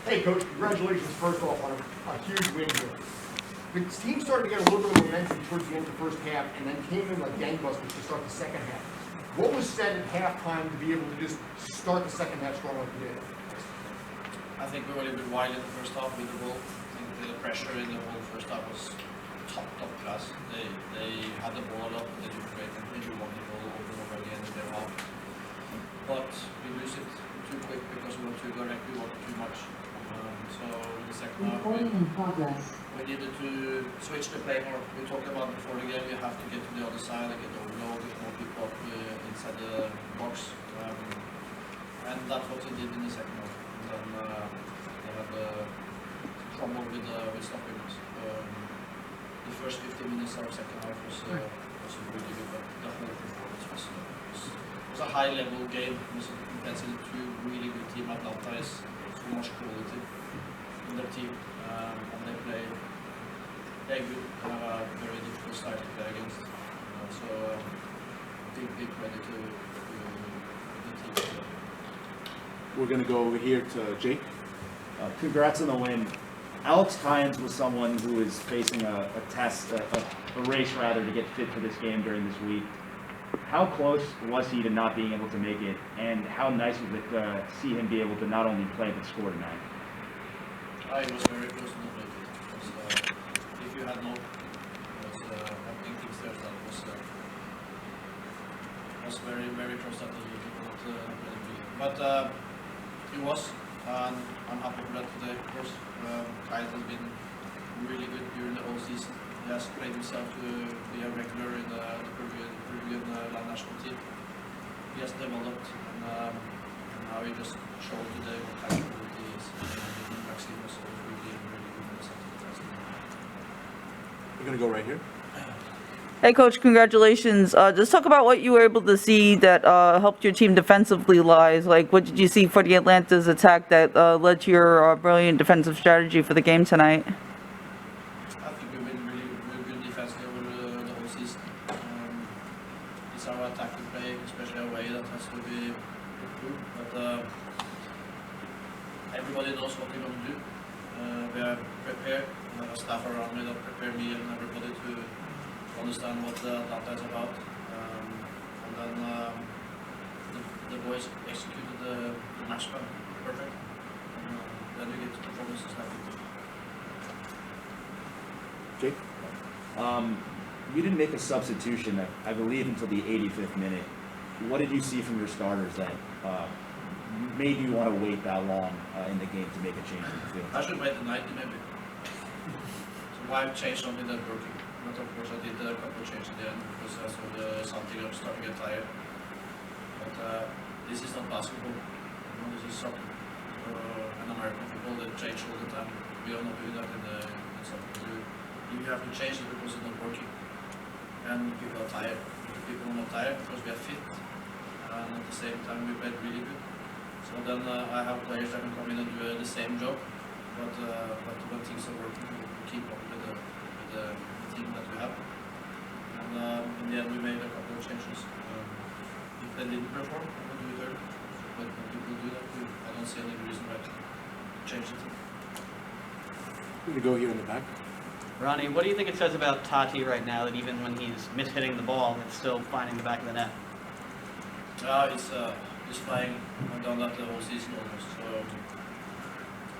Hey, Coach, congratulations first off on a huge win here. The team started to get a little bit of momentum towards the end of the first half and then came in like gangbusters to start the second half. What was said at halftime to be able to just start the second half strong like you did? I think we were a little bit wild in the first half with the ball. I think the pressure in the whole first half was top class. They had the ball a lot, they did great, and they won the ball over and over again in their half. But we lose it too quick because we were too direct, we wanted too much. So in the second half, we needed to switch the play more. We talked about before the game, we have to get to the other side and get overload, get more people up inside the box. And that's what they did in the second half. And then they had trouble with stopping us. The first 15 minutes of our second half was really good, but the whole performance was a high level game. It was intensity. Two really good team. Atlanta is so much quality in their team, and they play good. They have a very difficult style to play against. So big credit to the team. We're going to go over here to Jake. Congrats on the win. Alex Callens was someone who is facing a test, a race rather, to get fit for this game during this week. How close was he to not being able to make it, and how nice was it to see him be able to not only play but score tonight? I was very close to not making it. Because, if you had not, I think things there that was very close that he could not be. But he was, and I'm happy for that today, of course. Kyle has been really good during the whole season. He has played himself to be a regular in the Peruvian national team. He has developed, and now he just showed today what kind of quality he is. Maxime was really good in the second test. We're going to go right here. Hey, Coach, congratulations. Just talk about what you were able to see that helped your team defensively lies. Like, what did you see for the Atlanta's attack that led to your brilliant defensive strategy for the game tonight? I think we've been really good defensively over the whole season. It's our attacking play, especially away, that has to be improved. But everybody knows what we're going to do. We are prepared. We have a staff around me that prepare me and everybody to understand what Atlanta is about. And then the boys executed the match plan perfect. And then you get performances like it. Jake? You didn't make a substitution, I believe, until the 85th minute. What did you see from your starters that made you want to wait that long in the game to make a change in the field? I should wait the 90 maybe. So why change something that working? But of course I did a couple of changes in the end because I saw something up starting to get tired. But this is not basketball. This is soccer. And American football, they change all the time. We are not doing that in soccer. You have to change it because it's not working. And people are tired. People are not tired because we are fit. And at the same time we played really good. So then I have players that can come in and do the same job. But when things are working, we keep up with the team that we have. And in the end we made a couple of changes. If they didn't perform, I would do it early. But when people do that, I don't see any reason why to change the team. We're going to go here in the back. Ronny, what do you think it says about Taty right now that even when he's mishitting the ball, it's still finding the back of the net? He's flying. I've done that the whole season almost. So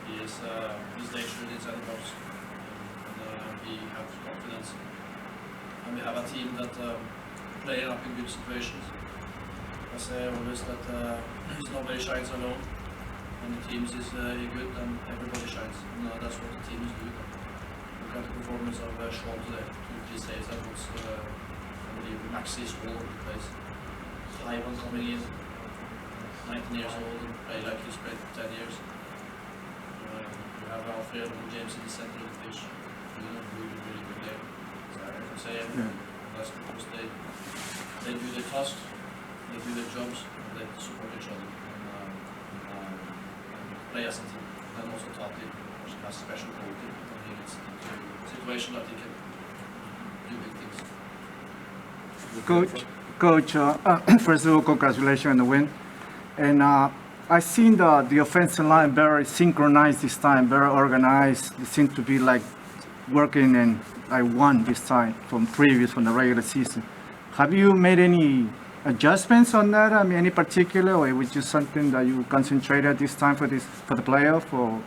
he's dangerous inside the box. And he has confidence. And we have a team that play up in good situations. I say always that nobody shines alone. When the team is good, then everybody shines. And that's what the team is doing. Look at the performance of Sean today. 2-3 saves. That was, I believe, Maxi is all over the place. Ivan coming in, 19 years old, and play like he's played 10 years. We have Alfred and James in the center of the pitch. Doing a really good game. So I can say that's because they do their task, they do their jobs, and they support each other and play as a team. And also Taty has special quality when he gets into a situation that he can do big things. Coach, first of all, congratulations on the win. And I seen the offensive line very synchronized this time, very organized. They seem to be like working in like one this time from the regular season. Have you made any adjustments on that? I mean, any particular, or it was just something that you concentrated this time for the playoff, or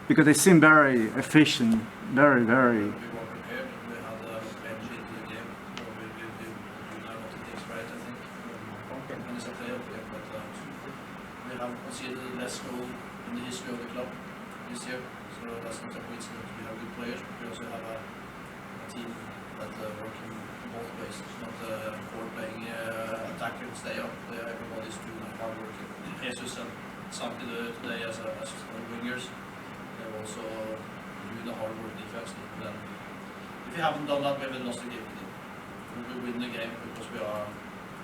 because they seem very efficient, very. We were prepared. We had a bench into the game. So we know what it takes, right? I think. And it's a playoff game, but we have conceded less goal in the history of the club this year. So that's not a coincidence. We have good players, but we also have a team that working both ways. It's not forward playing attack and stay up. Everybody's doing hard working. Jesus and Santi today as wingers. They're also doing the hard work defensively. Then, if we haven't done that, we haven't lost the game today. We will win the game because we are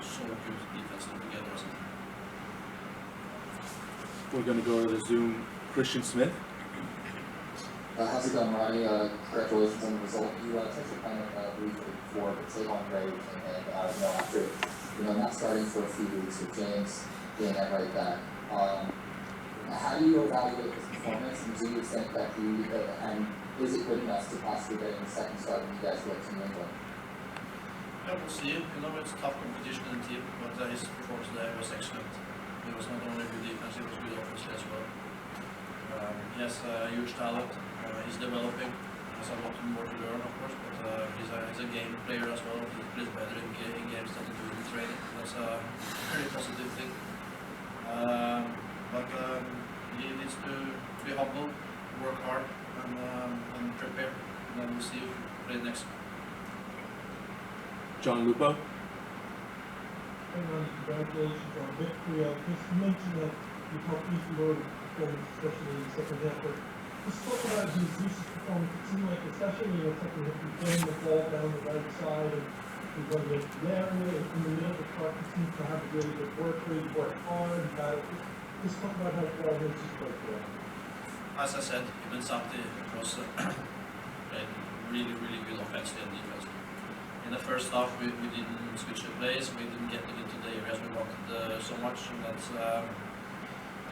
so good defensively together as a team. We're going to go to the Zoom. Christian Smith. How's it going, Ronnie? Congratulations on the result. You touched upon it briefly before, but Tavon Gray came in, after, not starting for a few weeks with James being at right back. How do you evaluate his performance, and do you think that and is it good enough to possibly get in the second start when you guys look to New England? Yeah, we'll see. It's a tough competition in the team, but his performance today was excellent. It was not only good defense, it was good offense as well. He has a huge talent. He's developing. He has a lot more to learn, of course, but he's a game player as well. He plays better in games than he does in training. That's a very positive thing. But he needs to be humble, work hard, and prepare. And then we'll see if we play next. John Lupo. Congratulations on victory. Just mentioned that you helped East Lord performance, especially in the second half. But just talk about Jesus' performance. It seemed like, especially in the second half, he's getting the ball down the right side, and he's going to get the area in the middle of the park. He seems to have a really good work rate, work hard. Just talk about how well Jesus played for him. As I said, even Santi was played really good offensively and defensively. In the first half, we didn't switch the plays. We didn't get it into the areas we wanted so much, and that's the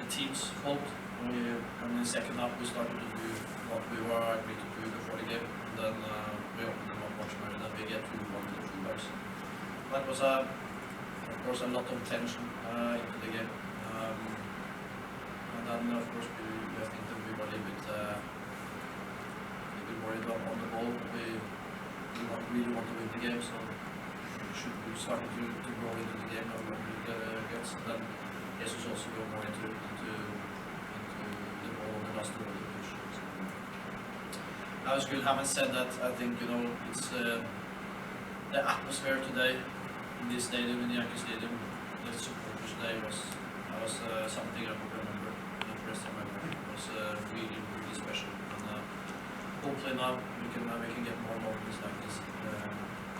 team's fault. And in the second half, we started to do what we were agreed to do before the game, and then we opened them up much more, and then we get to one of the fullbacks. That was, of course, a lot of tension into the game. And then, of course, I think that we were a little bit worried on the ball. We really want to win the game, so we started to grow into the game and when we gets. And then Jesus also go more into the ball on the last two of the pitch. So, that was good. Having said that, I think it's the atmosphere today in this stadium, in the Yankee Stadium. The supporters today was something I could remember the first time I went. It was really special. And hopefully now we can get more moments like this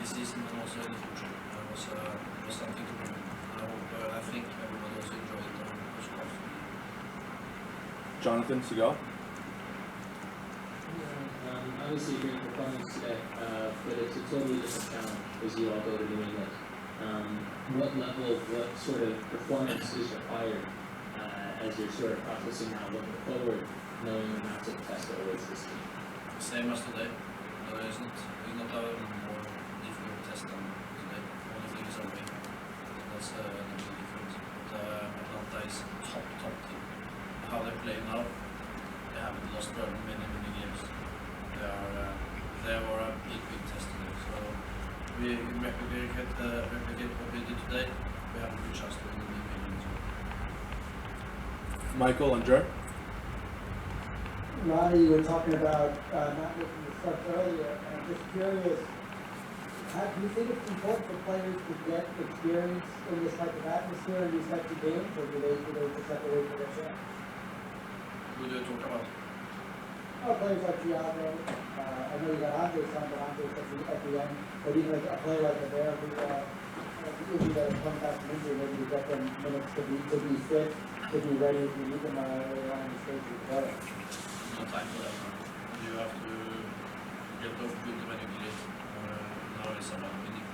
season and also in the future. It was something to remember. I think everybody also enjoyed it and was close. Jonathan Segal. Obviously, great performance today, but it's a totally different challenge as you all go to New England. What sort of performance is required as you're sort of processing now, looking forward, knowing you're not to test the awaits this team? Same as today. It's not a more difficult test than today. Only thing is away. That's the big difference. But Atlanta is top team. How they play now, they haven't lost many games. They are a big test today. So we replicate what we did today. We have a good chance to win the big game as well. Michael and Jer. Ronnie, you were talking about not looking to start earlier, and I'm just curious, do you think it's important for players to get experience in this type of atmosphere in these types of games, or do they just have to wait for their chance? Who do you talk about? Oh, players like Thiago, I know you got Andres on, but Andres at the end, but even like a player like Adair, who injured that has come back from injury, maybe to get them minutes to be fit, to be ready if you need them later on in the stage of the play. No time for that. You have to get off good when you get it. Now it's about winning.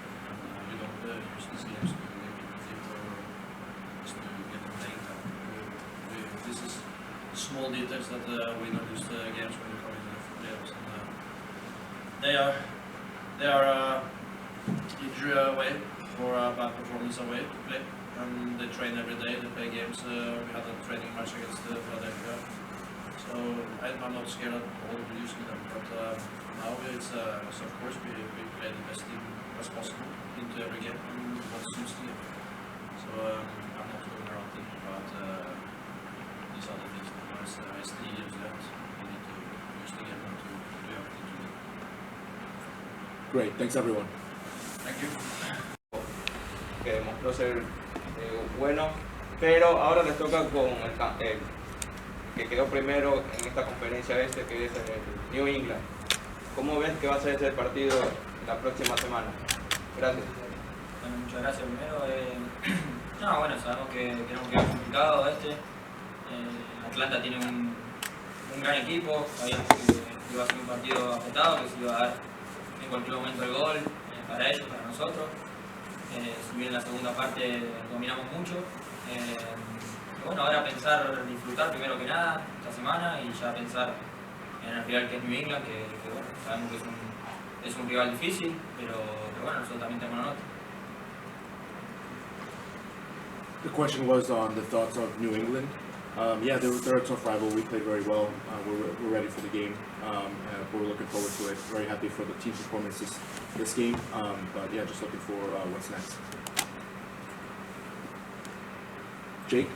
You don't use these games to make it fit or just to get the playing time. small details that win or lose the games when you come into the playoffs. And they are injury away or bad performance away to play. And they train every day, they play games. We had a training match against Philadelphia. So I'm not scared at all of losing them, but now it's so of course we play the best team as possible into every game and what suits the game. So I'm not going around thinking about these other things. It's 3 years left. We need to use the game and to do everything to win. Great, thanks everyone. Thank you. Que demostró ser bueno, pero ahora les toca con el que quedó primero en esta conferencia que es el New England. ¿Cómo ves que va a ser ese partido la próxima semana? Gracias. Bueno, muchas gracias primero. No, bueno, sabemos que era un rival complicado Atlanta tiene un gran equipo, sabíamos que iba a ser un partido apretado, que se iba a dar en cualquier momento el gol para ellos, para nosotros. Si bien en la segunda parte dominamos mucho. Bueno, ahora disfrutar primero que nada esta semana y ya pensar en el rival que es New England, que bueno, sabemos que es un rival difícil, pero bueno, nosotros también tenemos la nota. The question was on the thoughts of New England. Yeah, they're a tough rival. We played very well. We're ready for the game. We're looking forward to it. Very happy for the team's performance this game. But yeah, just looking for what's next. Jake?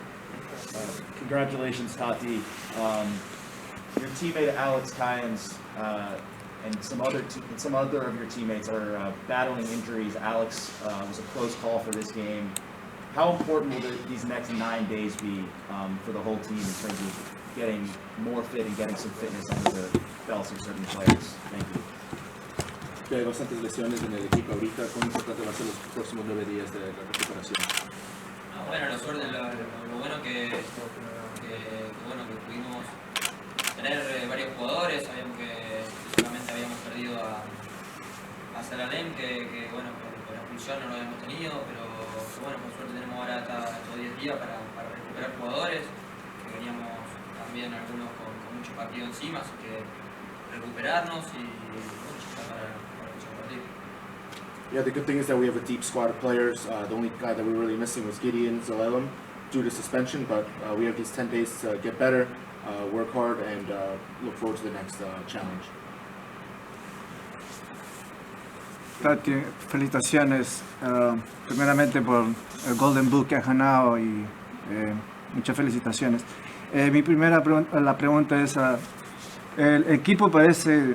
Congratulations, Taty. Your teammate Alex Callens and some other of your teammates are battling injuries. Alex was a close call for this game. How important will these next 9 days be for the whole team in terms of getting more fit and getting some fitness under the belts of certain players? Thank you. Hay bastantes lesiones en el equipo ahorita. ¿Cuán importante va a ser los próximos 9 días de la recuperación? Bueno, lo bueno que pudimos tener varios jugadores. Sabíamos que solamente habíamos perdido a Salalem, que bueno, por expulsión no lo habíamos tenido, pero bueno, por suerte tenemos ahora estos 10 días para recuperar jugadores, que veníamos también algunos con mucho partido encima, así que recuperarnos y bueno, ya para el próximo partido. Yeah, the good thing is that we have a deep squad of players. The only guy that we were really missing was Gideon Zalelem due to suspension, but we have these 10 days to get better, work hard, and look forward to the next challenge. Taty, felicitaciones primeramente por el Golden Boot que has ganado y muchas felicitaciones. Mi primera pregunta es, el equipo parece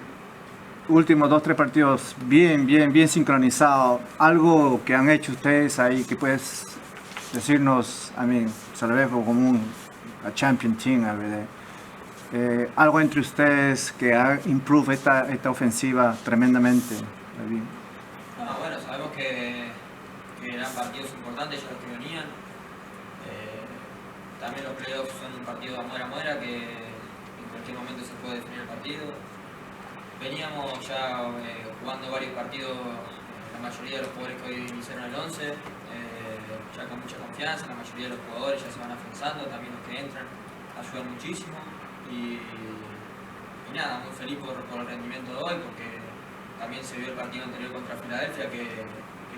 últimos 2-3 partidos bien sincronizado. Algo que han hecho ustedes ahí que puedes decirnos, se lo ve como a champion team, algo entre ustedes que ha improved esta ofensiva tremendamente. Bueno, sabemos que eran partidos importantes ya los que venían. También los playoffs son un partido a muera, que en cualquier momento se puede definir el partido. Veníamos ya jugando varios partidos, la mayoría de los jugadores que hoy iniciaron el 11, ya con mucha confianza, la mayoría de los jugadores ya se van afianzando, también los que entran ayudan muchísimo. Y nada, muy feliz por el rendimiento de hoy, porque también se vio el partido anterior contra Filadelfia, que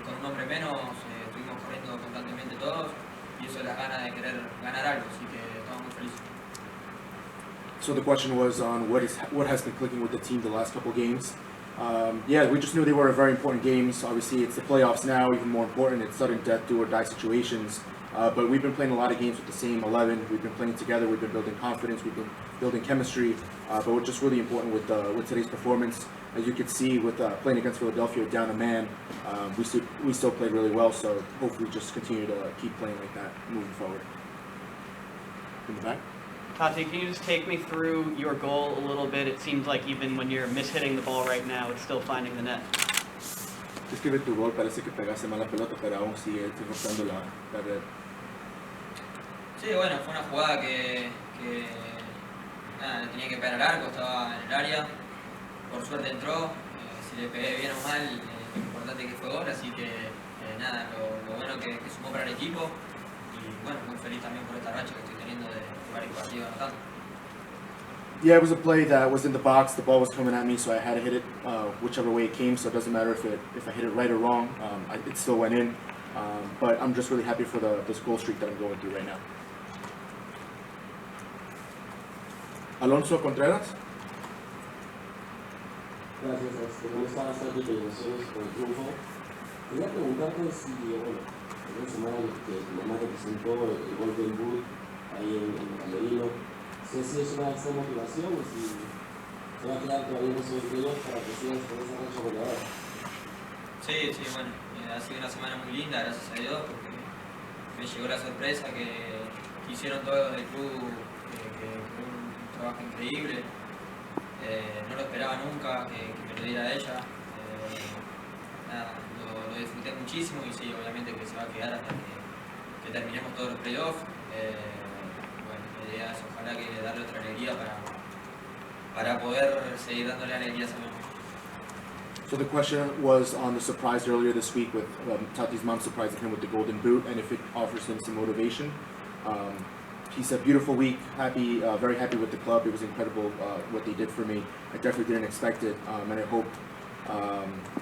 con un hombre menos estuvimos corriendo constantemente todos, y eso es la gana de querer ganar algo, así que estamos muy felices. So the question was on what has been clicking with the team the last couple games. Yeah, we just knew they were very important games. Obviously, it's the playoffs now, even more important. It's sudden death, do or die situations. But we've been playing a lot of games with the same 11. We've been playing together. We've been building confidence. We've been building chemistry. But what's just really important with today's performance, as you can see with playing against Philadelphia down a man, we still played really well. So hopefully, just continue to keep playing like that moving forward. In the back. Taty, can you just take me through your goal a little bit? It seems like even when you're mishitting the ball right now, it's still finding the net. Describe tu gol, parece que pegaste mal la pelota, pero aún sigue rozando la red. Sí, bueno, fue una jugada que nada, tenía que pegar al arco, estaba en el área. Por suerte entró, si le pegué bien o mal, lo importante es que fue gol, así que nada, lo bueno que sumó para el equipo. Y bueno, muy feliz también por esta racha que estoy teniendo de varios partidos anotando. Yeah, it was a play that was in the box. The ball was coming at me, so I had to hit it whichever way it came. So it doesn't matter if I hit it right or wrong. It still went in. But I'm just really happy for this goal streak that I'm going through right now. Alonso Contreras. Gracias, me gusta bastante felicitaciones por el triunfo. Quería preguntarte si, bueno, en la semana que tu mamá representó el gol del Bull ahí en el camerino, sé si es una extra motivación o si se va a quedar todavía en esos playoffs para que sigas con esa racha goleadora. Sí, bueno, ha sido una semana muy linda, gracias a Dios, porque me llegó la sorpresa que hicieron todos del club, que fue un trabajo increíble. No lo esperaba nunca que me lo diera ella. Nada, lo disfruté muchísimo y sí, obviamente que se va a quedar hasta que terminemos todos los playoffs. Bueno, la idea es ojalá que darle otra alegría para poder seguir dándole alegrías a mi mamá. So the question was on the surprise earlier this week with Taty's mom surprising him with the golden boot and if it offers him some motivation. He said, beautiful week, happy, very happy with the club. It was incredible what they did for me. I definitely didn't expect it, and I hope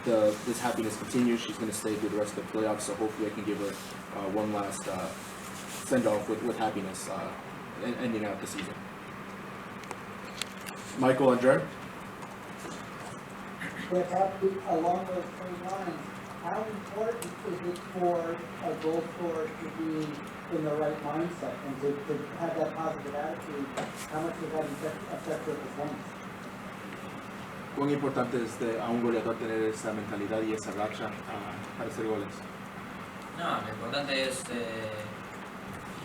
this happiness continues. She's going to stay through the rest of the playoffs, so hopefully I can give her one last send-off with happiness ending out the season. Michael and Jared? Along those same lines, how important is it for a goal scorer to be in the right mindset and to have that positive attitude? How much does that affect their performance? ¿Cuán importante es a un goleador tener esa mentalidad y esa racha para hacer goles? No, lo importante es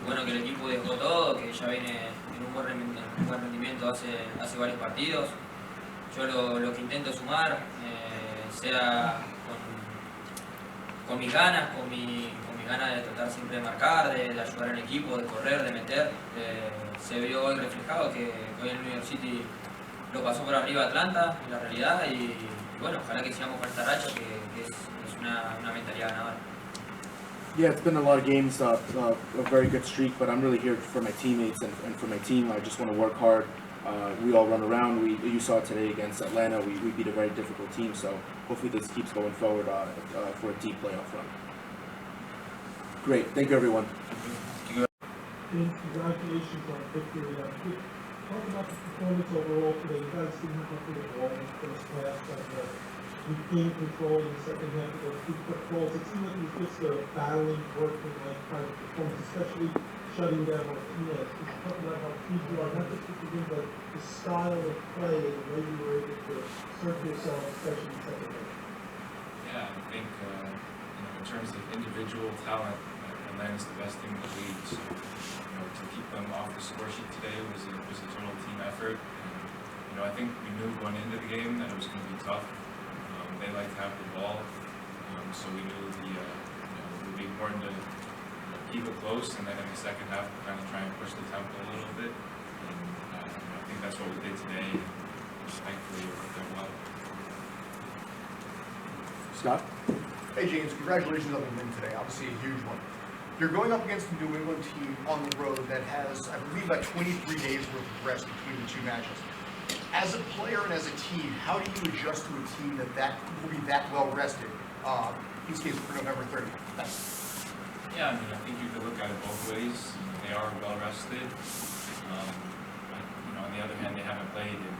bueno, que el equipo dejó todo, que ya viene en un buen rendimiento hace varios partidos. Yo lo que intento sumar, sea con mis ganas, con mis ganas de tratar siempre de marcar, de ayudar al equipo, de correr, de meter. Se vio hoy reflejado que hoy el New York City lo pasó por arriba a Atlanta, en la realidad, y bueno, ojalá que sigamos con esta racha que es una mentalidad ganadora. Yeah, it's been a lot of games, a very good streak, but I'm really here for my teammates and for my team. I just want to work hard. We all run around. You saw it today against Atlanta. We beat a very difficult team, so hopefully this keeps going forward for a deep playoff run. Great. Thank you, everyone. Congratulations on victory. Talk about the performance overall today. You guys didn't have to the ball in the first half, but you gained control in the second half of those two quick goals. It seemed like it was just a battling, working like kind of performance, especially shutting down Martinez. Just talk about how pleased you are, not just with the win, but the style of play and the way you were able to assert yourself, especially in the second half. Yeah, I think in terms of individual talent, Atlanta's the best team in the league. So to keep them off the score sheet today was a total team effort. And, I think we knew going into the game that it was going to be tough. They like to have the ball, so we knew it would be important to keep it close, and then in the second half, kind of try and push the tempo a little bit. And I think that's what we did today. Thankfully, it worked out well. Scott? Hey James, congratulations on the win today. Obviously a huge one. You're going up against a New England team on the road that has, I believe, about 23 days worth of rest between the two matches. As a player and as a team, how do you adjust to a team that will be that well rested? In this case, for November 30th. Thanks. Yeah, I think you could look at it both ways. They are well rested. On the other hand, they haven't played in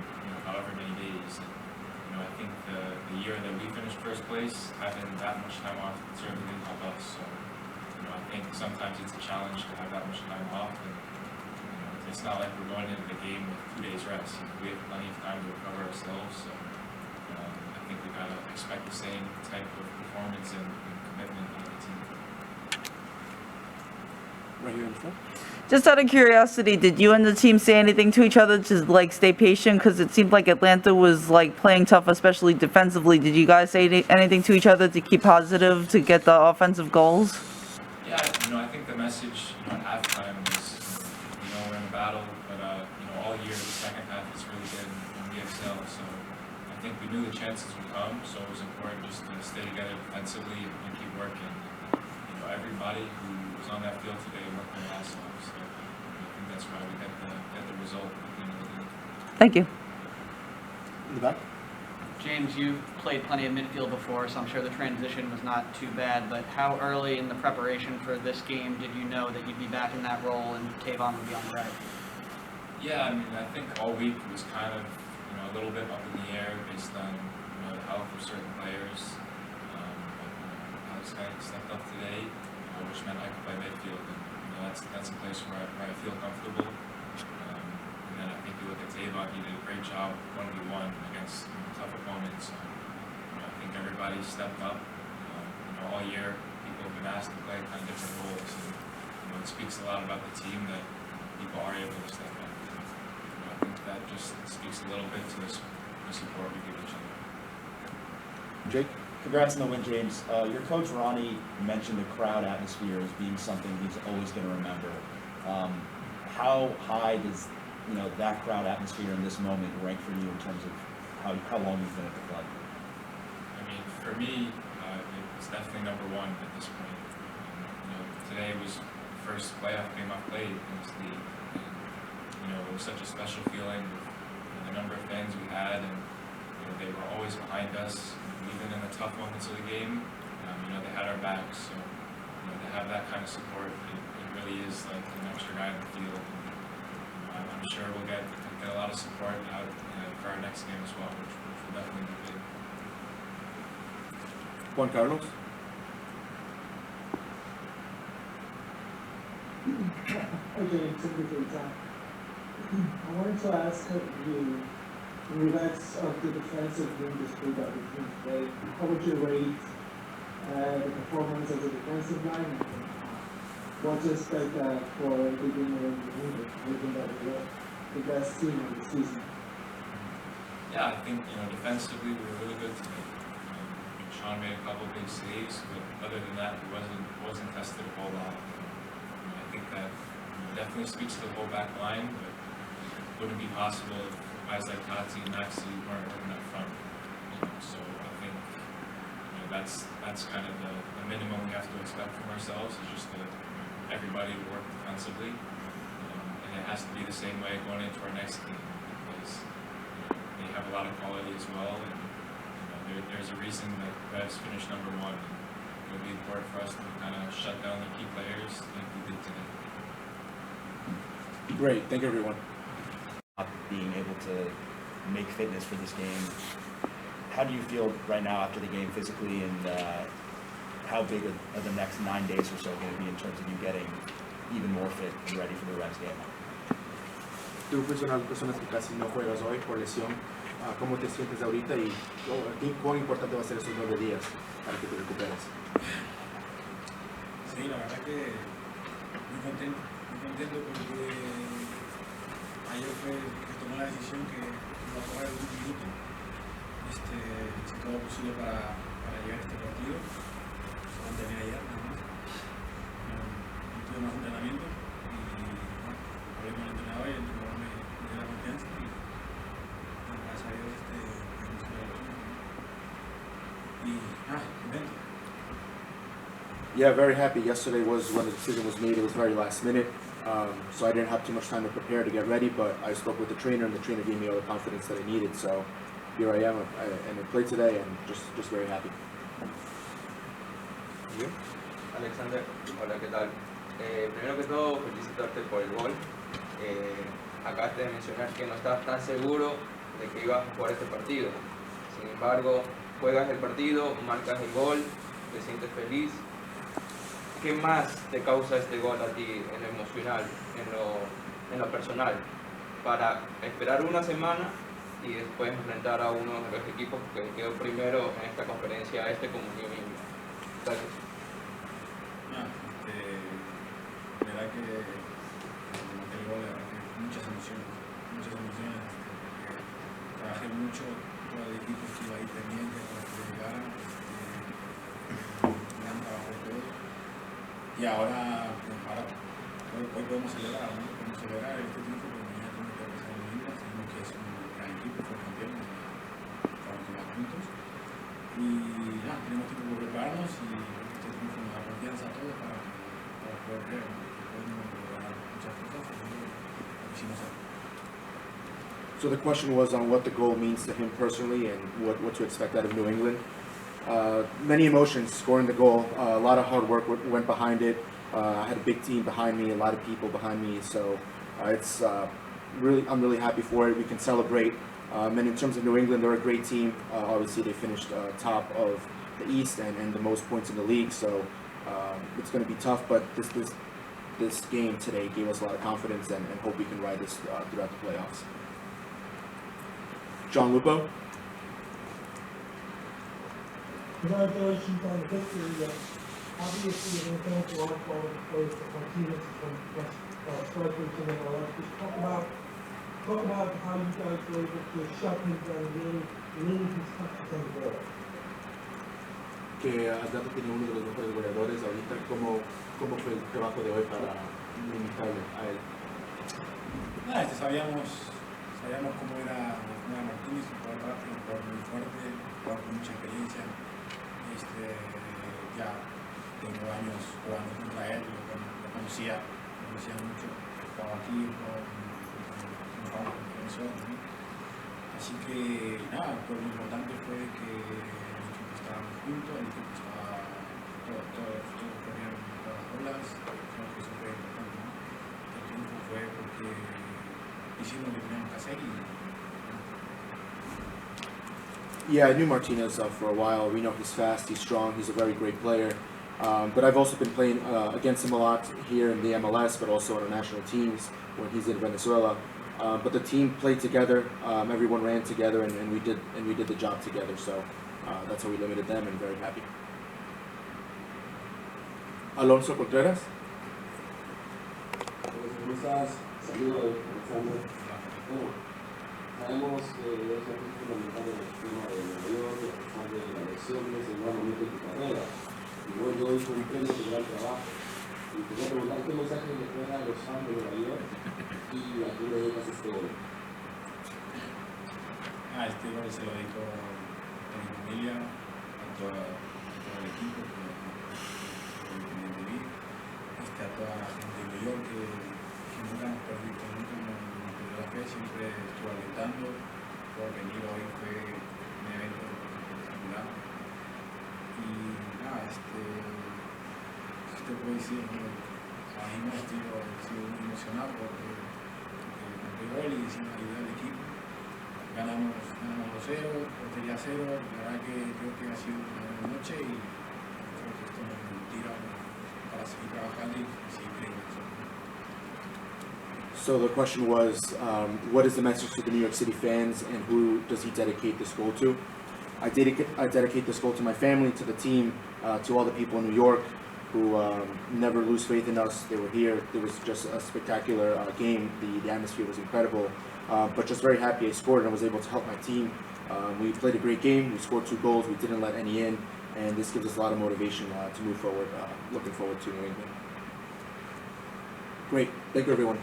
however many days. And, I think the year that we finished first place, having that much time off certainly didn't help us. So, I think sometimes it's a challenge to have that much time off. And, it's not like we're going into the game with 2 days rest. We have plenty of time to recover ourselves. So, I think we gotta expect the same type of performance and commitment on the team. Right here in front. Just out of curiosity, did you and the team say anything to each other to stay patient? Because it seemed like Atlanta was playing tough, especially defensively. Did you guys say anything to each other to keep positive, to get the offensive goals? Yeah, I think the message at halftime was, we're in a battle, but all year the second half is really good and we excel. So I think we knew the chances would come, so it was important just to stay together defensively and keep working. Everybody who was on that field today worked their ass off. So I think that's why we got the result at the end of the day. Thank you. In the back. James, you've played plenty of midfield before, so I'm sure the transition was not too bad, but how early in the preparation for this game did you know that you'd be back in that role and Tavon would be on the right? Yeah, I mean, I think all week was kind of, a little bit up in the air based on, the health of certain players. Alex Callens stepped up today, which meant I could play midfield, and that's a place where I feel comfortable. And then I think you look at Tavon, he did a great job 1v1 against tough opponents. I think everybody stepped up. All year people have been asked to play kind of different roles, and it speaks a lot about the team that people are able to step up. I think that just speaks a little bit to the support we give each other. Jake? Congrats on the win, James. Your coach Ronnie mentioned the crowd atmosphere as being something he's always going to remember. How high does that crowd atmosphere in this moment rank for you in terms of how long you've been at the club? I mean, for me, it's definitely number one at this point. Today was the first playoff game I've played in this league, and it was such a special feeling with the number of fans we had, and they were always behind us. Even in the tough moments of the game, they had our backs. So, to have that kind of support, it really is like an extra guy in the field. And, I'm sure we'll get a lot of support out for our next game as well, which will definitely be big. Juan Carlos? Okay, thank you for your time. I wanted to ask you, in regards of the defensive game dispute that the team played, how would you rate the performance of the defensive line? And what to expect for the game of the league, given that we were the best team of the season? Yeah, I think defensively we were really good today. Sean made a couple big saves, but other than that, he wasn't tested a whole lot. I think that definitely speaks to the whole back line, but it wouldn't be possible if guys like Taty and Maxi weren't working up front. So I think that's kind of the minimum we have to expect from ourselves, is just that everybody to work defensively, and it has to be the same way going into our next game, because they have a lot of quality as well, and there's a reason that Revs finished number one. It'll be important for us to kind of shut down the key players like we did today. Great, thank you everyone. Being able to make fitness for this game, how do you feel right now after the game physically, and how big are the next 9 days or so going to be in terms of you getting even more fit and ready for the Revs game? Tú fuiste una de las personas que casi no juegas hoy por lesión. ¿Cómo te sientes ahorita y cuán importante va a ser esos 9 días para que te recuperes? Sí, la verdad que muy contento porque ayer fue que tomó la decisión que iba a jugar el último minuto, hice todo lo posible para llegar a este partido, solamente venía ayer nada más, no tuve más entrenamiento y hablé con el entrenador y el entrenador me dio la confianza y gracias a Dios funcionó la persona y contento. Yeah, very happy. Yesterday was when the decision was made. It was very last minute, so I didn't have too much time to prepare to get ready, but I spoke with the trainer, and the trainer gave me all the confidence that I needed, so here I am, and I played today, and just very happy. ¿You? Alexander, hola, ¿qué tal? Primero que todo, felicitarte por el gol. Acabaste de mencionar que no estabas tan seguro de que ibas a jugar este partido. Sin embargo, juegas el partido, marcas el gol, te sientes feliz. ¿Qué más te causa este gol a ti en lo emocional, en lo personal? Para esperar una semana y después enfrentar a uno de los equipos que quedó primero en esta conferencia como New England. Gracias. La verdad que el gol, la verdad que muchas emociones, porque trabajé mucho, todo el equipo estuvo ahí pendiente para que llegaran, gran trabajo de todos. Y ahora hoy podemos celebrar, ¿no? Podemos celebrar este triunfo porque mañana tenemos que empezar en Lima, sabemos que es un gran equipo, fue campeón, estamos todos juntos. Y tenemos tiempo para prepararnos y este triunfo nos da confianza a todos para poder creer, ¿no? Podemos lograr muchas cosas y lo hicimos hoy. So the question was on what the goal means to him personally and what to expect out of New England. Many emotions scoring the goal. A lot of hard work went behind it. I had a big team behind me, a lot of people behind me. So it's I'm really happy for it. We can celebrate. And in terms of New England, they're a great team. Obviously, they finished top of the East and the most points in the league. So it's going to be tough. But this game today gave us a lot of confidence and hope we can ride this throughout the playoffs. John Lupo. Congratulations on the victory. Obviously, an advantage a lot of quality players that Martinez is one of the best strikers in the MLS. Just talk about how you guys were able to shut him down and really his touches on the ball. Que Dato tiene uno de los mejores goleadores ahorita. ¿Cómo fue el trabajo de hoy para limitarle a él? Nada, sabíamos cómo era Martínez, un jugador rápido, un jugador muy fuerte, un jugador con mucha experiencia. Ya tengo años jugando contra él, lo conocía mucho, jugaba aquí, jugaba con Venezuela también. Así que nada, lo importante fue que el equipo estaba junto, el equipo estaba todos corrieron todas las olas, creo que eso fue importante, ¿no? El triunfo fue porque hicimos lo que teníamos que hacer y Yeah, I knew Martinez for a while. We know he's fast, he's strong, he's a very great player. But I've also been playing against him a lot here in the MLS, but also on our national teams when he's in Venezuela. But the team played together. Everyone ran together, and we did the job together. So that's how we limited them, and very happy. Alonso Contreras. ¿Cómo estás? Saludos, Alexander. Bueno, sabemos que es un fundamental en el tema de Nueva York, a pesar de las lesiones, en un momento de tu carrera. Y bueno, yo hoy comprendo tu gran trabajo. Y te voy a preguntar qué mensaje le puedes dar a los fans de Nueva York y a quién le dedicas este gol. Este gol se lo dedico a mi familia, a todo el equipo que me viví, a toda la gente de New York que nunca nos perdió la fe, siempre estuvo alentando. Por venir hoy fue un evento espectacular. Y nada, te puedo decir, a mí me estoy muy emocionado porque cumplí gol y hicimos ayudar al equipo. Ganamos 2-0, portería 0, la verdad que creo que ha sido una buena noche y creo que esto nos motiva para seguir trabajando y seguir creyendo. So the question was, what is the message to the New York City fans, and who does he dedicate this goal to? I dedicate this goal to my family, to the team, to all the people in New York who never lose faith in us. They were here. It was just a spectacular game. The atmosphere was incredible. But just very happy I scored and I was able to help my team. We played a great game. We scored 2 goals. We didn't let any in. And this gives us a lot of motivation to move forward. Looking forward to New England. Great. Thank you, everyone.